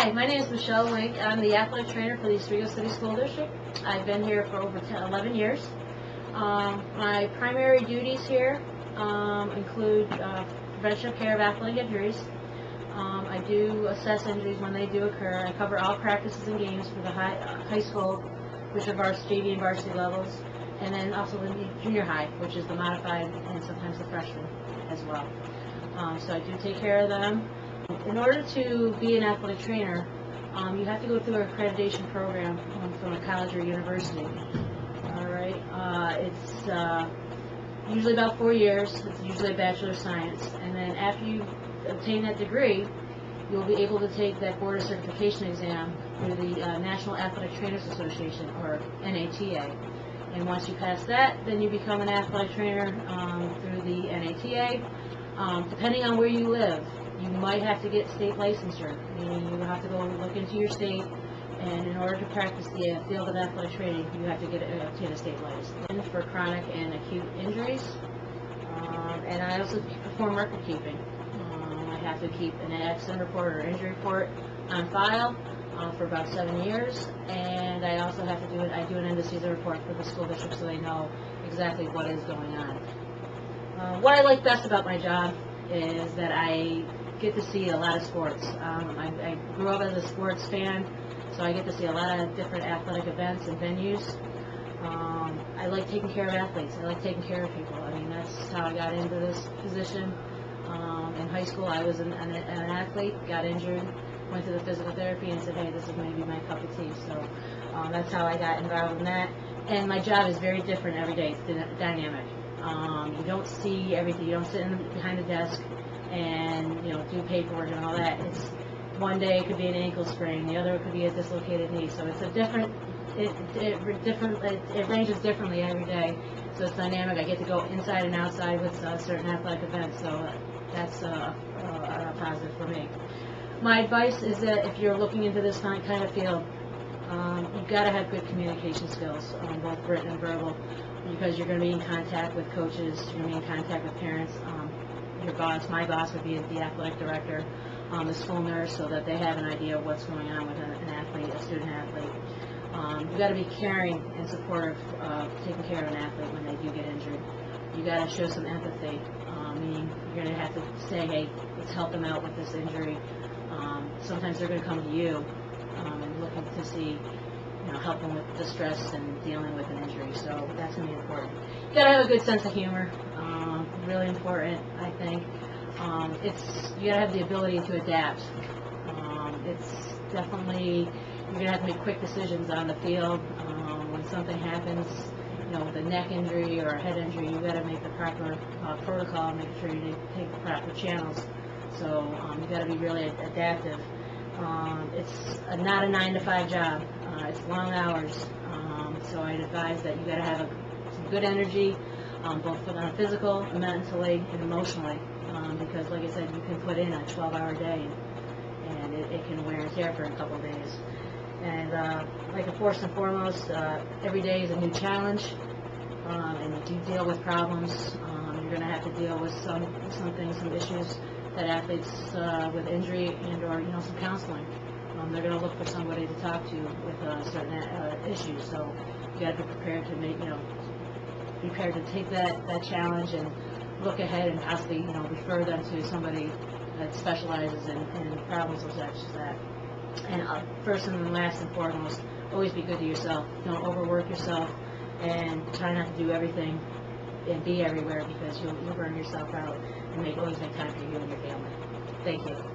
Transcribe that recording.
Hi, my name is Michelle Wink. I'm the athletic trainer for the Oswego City School District. I've been here for over 11 years. My primary duties here include prevention of care of athletic injuries. I do assess injuries when they do occur. I cover all practices and games for the high school, which are JV and varsity levels, and then also the junior high, which is the modified and sometimes the freshman as well. So I do take care of them. In order to be an athletic trainer, you have to go through an accreditation program from a college or university. All right, it's usually about 4 years. It's usually a Bachelor of Science, and then after you obtain that degree, you'll be able to take that board of certification exam through the National Athletic Trainers Association, or NATA. And once you pass that, then you become an athletic trainer through the NATA. Depending on where you live, you might have to get state licensure, meaning you have to go look into your state, and in order to practice the field of athletic training, you have to obtain a state license for chronic and acute injuries. And I also perform record keeping. I have to keep an accident report or injury report on file for about 7 years, and I also have to do an end of season report for the school district so they know exactly what is going on. What I like best about my job is that I get to see a lot of sports. I grew up as a sports fan, so I get to see a lot of different athletic events and venues. I like taking care of athletes. I like taking care of people. I mean, that's how I got into this position. In high school, I was an athlete, got injured, went to the physical therapy and said, hey, this is maybe my cup of tea. So that's how I got involved in that. And my job is very different every day. It's dynamic. You don't see everything. You don't sit behind a desk and do paperwork and all that. It's one day it could be an ankle sprain, the other it could be a dislocated knee. So it's a different. It ranges differently every day. So it's dynamic. I get to go inside and outside with certain athletic events. So that's a positive for me. My advice is that if you're looking into this kind of field, you've got to have good communication skills, both written and verbal, because you're going to be in contact with coaches, you're going to be in contact with parents. Your boss, my boss, would be the athletic director, the school nurse, so that they have an idea of what's going on with an athlete, a student athlete. You've got to be caring and supportive of taking care of an athlete when they do get injured. You've got to show some empathy, meaning you're going to have to say, hey, let's help them out with this injury. Sometimes they're going to come to you and looking to see, help them with the stress and dealing with an injury. So that's going to be important. You got to have a good sense of humor. Really important, I think. You got to have the ability to adapt. It's definitely, you're going to have to make quick decisions on the field. When something happens, with a neck injury or a head injury, you got to make the proper protocol, make sure you take the proper channels. So you got to be really adaptive. It's not a 9-to-5 job. It's long hours. So I'd advise that you got to have some good energy, both on a physical, mentally, and emotionally. Because, like I said, you can put in a 12-hour day, and it can wear and tear for a couple of days. And first and foremost, every day is a new challenge, and you do deal with problems. You're going to have to deal with some things, some issues that athletes with injury and/or some counseling. They're going to look for somebody to talk to with certain issues. So you got to be prepared to prepared to take that challenge and look ahead and possibly refer them to somebody that specializes in problems such as that. And first and last and foremost, always be good to yourself. Don't overwork yourself, and try not to do everything and be everywhere, because you'll burn yourself out, and always make time for you and your family. Thank you.